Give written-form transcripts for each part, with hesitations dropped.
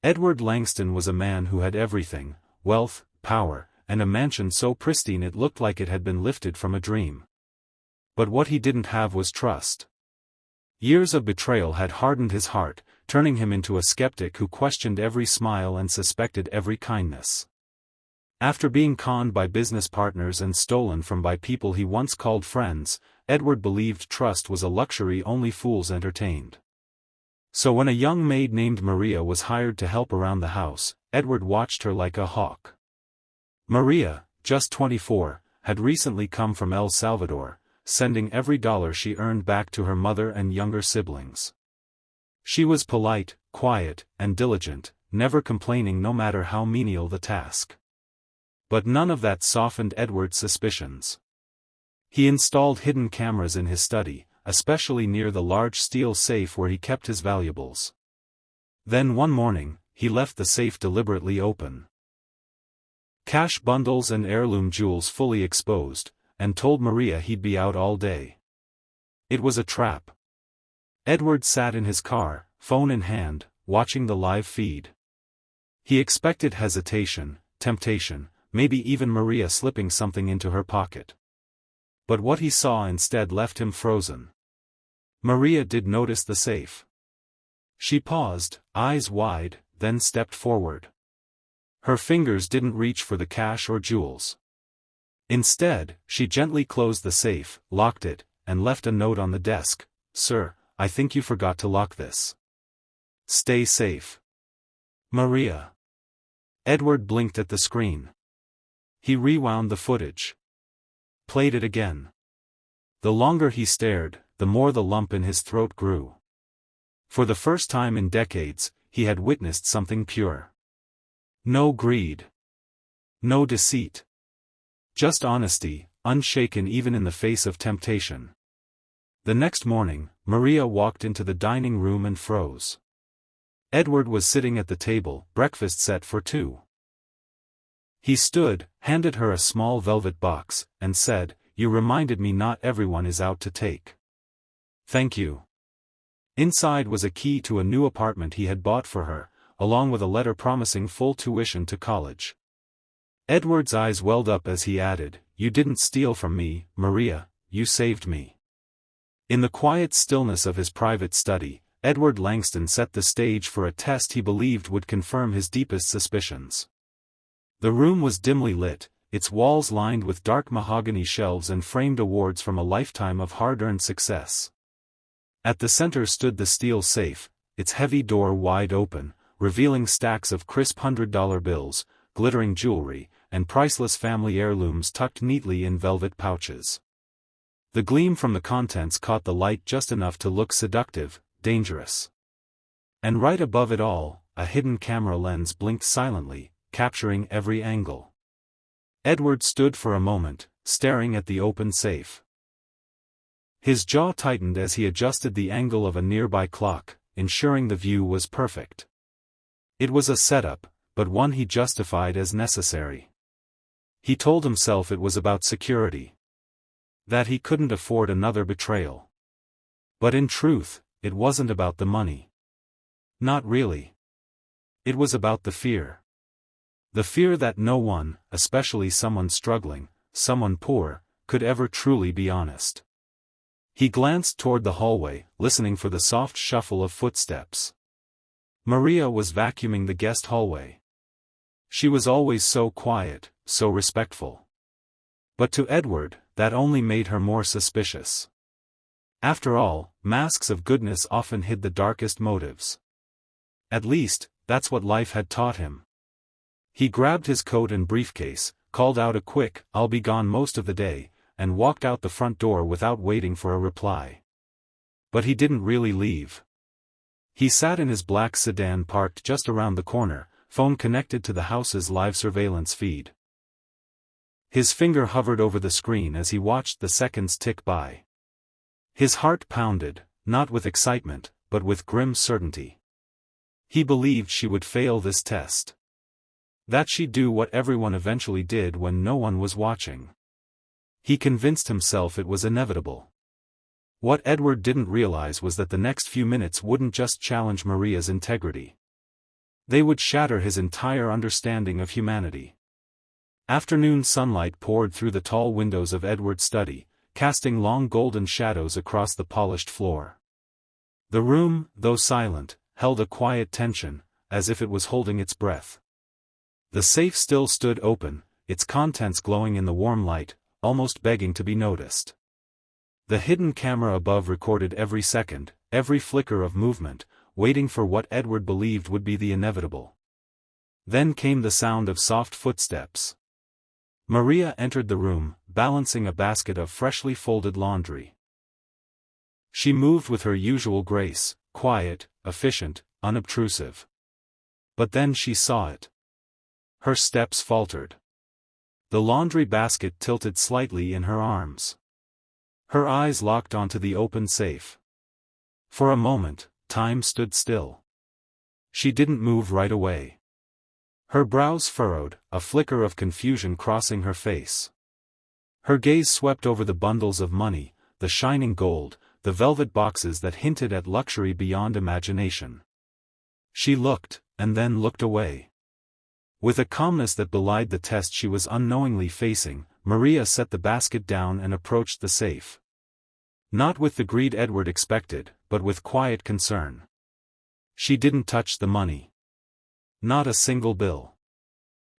Edward Langston was a man who had everything: wealth, power, and a mansion so pristine it looked like it had been lifted from a dream. But what he didn't have was trust. Years of betrayal had hardened his heart, turning him into a skeptic who questioned every smile and suspected every kindness. After being conned by business partners and stolen from by people he once called friends, Edward believed trust was a luxury only fools entertained. So when a young maid named Maria was hired to help around the house, Edward watched her like a hawk. Maria, just 24, had recently come from El Salvador, sending every dollar she earned back to her mother and younger siblings. She was polite, quiet, and diligent, never complaining no matter how menial the task. But none of that softened Edward's suspicions. He installed hidden cameras in his study, especially near the large steel safe where he kept his valuables. Then one morning, he left the safe deliberately open. Cash bundles and heirloom jewels fully exposed, and told Maria he'd be out all day. It was a trap. Edward sat in his car, phone in hand, watching the live feed. He expected hesitation, temptation, maybe even Maria slipping something into her pocket. But what he saw instead left him frozen. Maria did notice the safe. She paused, eyes wide, then stepped forward. Her fingers didn't reach for the cash or jewels. Instead, she gently closed the safe, locked it, and left a note on the desk: "Sir, I think you forgot to lock this. Stay safe. Maria." Edward blinked at the screen. He rewound the footage. Played it again. The longer he stared, the more the lump in his throat grew. For the first time in decades, he had witnessed something pure. No greed. No deceit. Just honesty, unshaken even in the face of temptation. The next morning, Maria walked into the dining room and froze. Edward was sitting at the table, breakfast set for two. He stood, handed her a small velvet box, and said, "You reminded me not everyone is out to take. Thank you." Inside was a key to a new apartment he had bought for her, along with a letter promising full tuition to college. Edward's eyes welled up as he added, "You didn't steal from me, Maria, you saved me." In the quiet stillness of his private study, Edward Langston set the stage for a test he believed would confirm his deepest suspicions. The room was dimly lit, its walls lined with dark mahogany shelves and framed awards from a lifetime of hard-earned success. At the center stood the steel safe, its heavy door wide open, revealing stacks of crisp $100 bills, glittering jewelry, and priceless family heirlooms tucked neatly in velvet pouches. The gleam from the contents caught the light just enough to look seductive, dangerous. And right above it all, a hidden camera lens blinked silently, capturing every angle. Edward stood for a moment, staring at the open safe. His jaw tightened as he adjusted the angle of a nearby clock, ensuring the view was perfect. It was a setup, but one he justified as necessary. He told himself it was about security. That he couldn't afford another betrayal. But in truth, it wasn't about the money. Not really. It was about the fear. The fear that no one, especially someone struggling, someone poor, could ever truly be honest. He glanced toward the hallway, listening for the soft shuffle of footsteps. Maria was vacuuming the guest hallway. She was always so quiet, so respectful. But to Edward, that only made her more suspicious. After all, masks of goodness often hid the darkest motives. At least, that's what life had taught him. He grabbed his coat and briefcase, called out a quick, "I'll be gone most of the day," and walked out the front door without waiting for a reply. But he didn't really leave. He sat in his black sedan parked just around the corner, phone connected to the house's live surveillance feed. His finger hovered over the screen as he watched the seconds tick by. His heart pounded, not with excitement, but with grim certainty. He believed she would fail this test. That she'd do what everyone eventually did when no one was watching. He convinced himself it was inevitable. What Edward didn't realize was that the next few minutes wouldn't just challenge Maria's integrity. They would shatter his entire understanding of humanity. Afternoon sunlight poured through the tall windows of Edward's study, casting long golden shadows across the polished floor. The room, though silent, held a quiet tension, as if it was holding its breath. The safe still stood open, its contents glowing in the warm light, almost begging to be noticed. The hidden camera above recorded every second, every flicker of movement, waiting for what Edward believed would be the inevitable. Then came the sound of soft footsteps. Maria entered the room, balancing a basket of freshly folded laundry. She moved with her usual grace, quiet, efficient, unobtrusive. But then she saw it. Her steps faltered. The laundry basket tilted slightly in her arms. Her eyes locked onto the open safe. For a moment, time stood still. She didn't move right away. Her brows furrowed, a flicker of confusion crossing her face. Her gaze swept over the bundles of money, the shining gold, the velvet boxes that hinted at luxury beyond imagination. She looked, and then looked away. With a calmness that belied the test she was unknowingly facing, Maria set the basket down and approached the safe. Not with the greed Edward expected, but with quiet concern. She didn't touch the money. Not a single bill.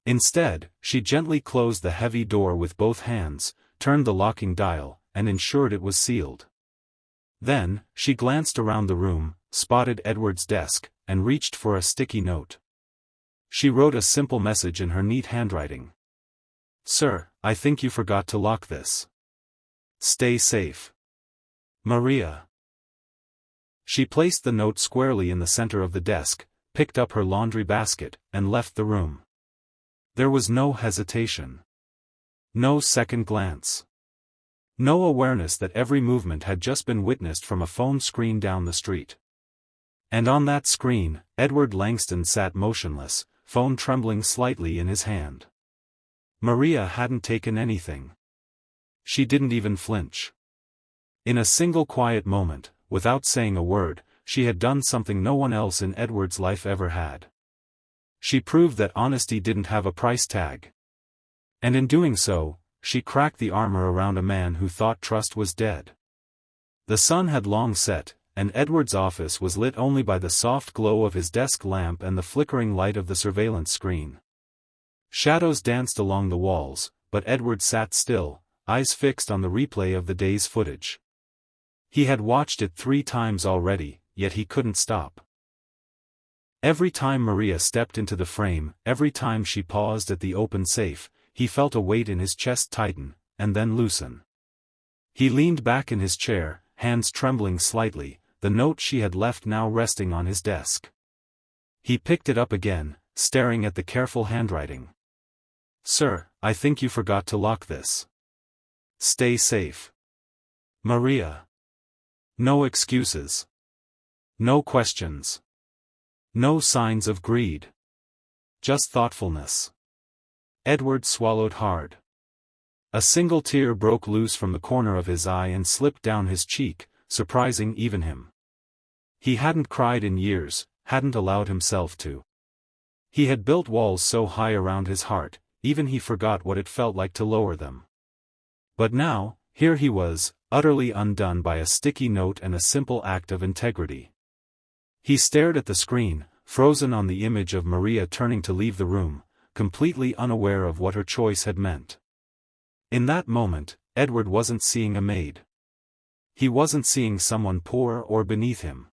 Instead, she gently closed the heavy door with both hands, turned the locking dial, and ensured it was sealed. Then, she glanced around the room, spotted Edward's desk, and reached for a sticky note. She wrote a simple message in her neat handwriting. "Sir, I think you forgot to lock this. Stay safe. Maria." She placed the note squarely in the center of the desk, picked up her laundry basket, and left the room. There was no hesitation. No second glance. No awareness that every movement had just been witnessed from a phone screen down the street. And on that screen, Edward Langston sat motionless, phone trembling slightly in his hand. Maria hadn't taken anything. She didn't even flinch. In a single quiet moment, without saying a word, she had done something no one else in Edward's life ever had. She proved that honesty didn't have a price tag. And in doing so, she cracked the armor around a man who thought trust was dead. The sun had long set, and Edward's office was lit only by the soft glow of his desk lamp and the flickering light of the surveillance screen. Shadows danced along the walls, but Edward sat still, eyes fixed on the replay of the day's footage. He had watched it 3 times already, yet he couldn't stop. Every time Maria stepped into the frame, every time she paused at the open safe, he felt a weight in his chest tighten, and then loosen. He leaned back in his chair, hands trembling slightly, the note she had left now resting on his desk. He picked it up again, staring at the careful handwriting. "Sir, I think you forgot to lock this. Stay safe. Maria." No excuses. No questions. No signs of greed. Just thoughtfulness. Edward swallowed hard. A single tear broke loose from the corner of his eye and slipped down his cheek, surprising even him. He hadn't cried in years, hadn't allowed himself to. He had built walls so high around his heart, even he forgot what it felt like to lower them. But now, here he was, utterly undone by a sticky note and a simple act of integrity. He stared at the screen, frozen on the image of Maria turning to leave the room, completely unaware of what her choice had meant. In that moment, Edward wasn't seeing a maid. He wasn't seeing someone poor or beneath him.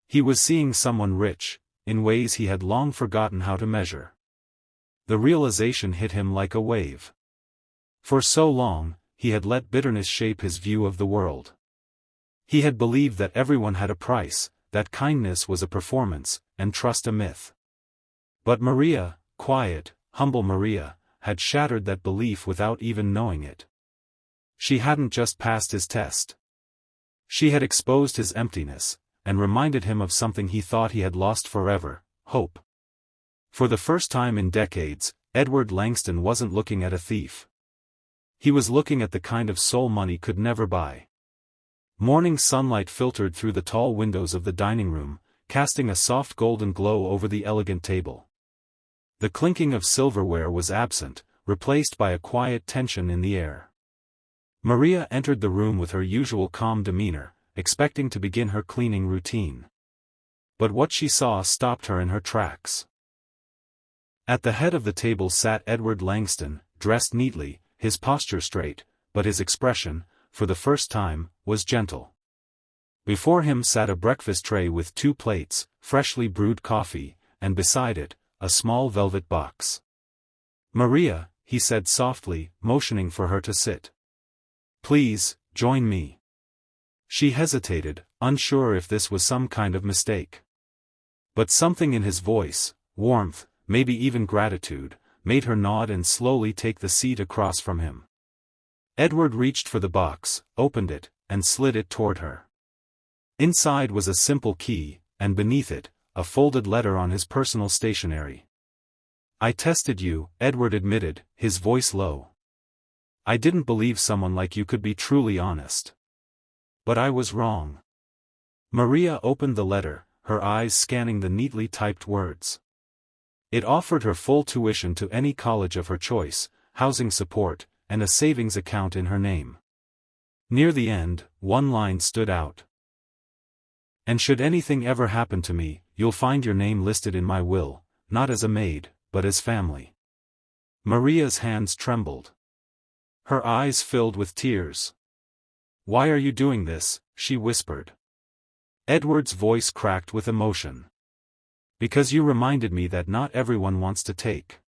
He was seeing someone rich, in ways he had long forgotten how to measure. The realization hit him like a wave. For so long, he had let bitterness shape his view of the world. He had believed that everyone had a price, that kindness was a performance, and trust a myth. But Maria, quiet, humble Maria, had shattered that belief without even knowing it. She hadn't just passed his test. She had exposed his emptiness, and reminded him of something he thought he had lost forever: hope. For the first time in decades, Edward Langston wasn't looking at a thief. He was looking at the kind of soul money could never buy. Morning sunlight filtered through the tall windows of the dining room, casting a soft golden glow over the elegant table. The clinking of silverware was absent, replaced by a quiet tension in the air. Maria entered the room with her usual calm demeanor, expecting to begin her cleaning routine. But what she saw stopped her in her tracks. At the head of the table sat Edward Langston, dressed neatly, his posture straight, but his expression, for the first time, was gentle. Before him sat a breakfast tray with 2 plates, freshly brewed coffee, and beside it, a small velvet box. "Maria," he said softly, motioning for her to sit. "Please, join me." She hesitated, unsure if this was some kind of mistake. But something in his voice, warmth, maybe even gratitude, made her nod and slowly take the seat across from him. Edward reached for the box, opened it, and slid it toward her. Inside was a simple key, and beneath it, a folded letter on his personal stationery. "I tested you," Edward admitted, his voice low. "I didn't believe someone like you could be truly honest. But I was wrong." Maria opened the letter, her eyes scanning the neatly typed words. It offered her full tuition to any college of her choice, housing support, and a savings account in her name. Near the end, one line stood out. "And should anything ever happen to me, you'll find your name listed in my will, not as a maid, but as family." Maria's hands trembled. Her eyes filled with tears. "Why are you doing this?" she whispered. Edward's voice cracked with emotion. "Because you reminded me that not everyone wants to take.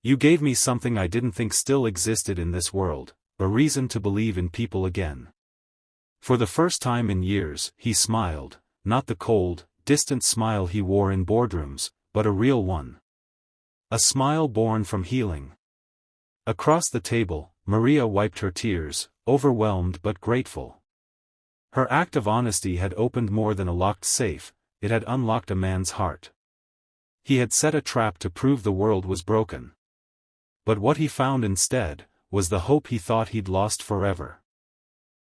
You gave me something I didn't think still existed in this world, a reason to believe in people again." For the first time in years, he smiled, not the cold, distant smile he wore in boardrooms, but a real one. A smile born from healing. Across the table, Maria wiped her tears, overwhelmed but grateful. Her act of honesty had opened more than a locked safe, it had unlocked a man's heart. He had set a trap to prove the world was broken. But what he found instead, was the hope he thought he'd lost forever.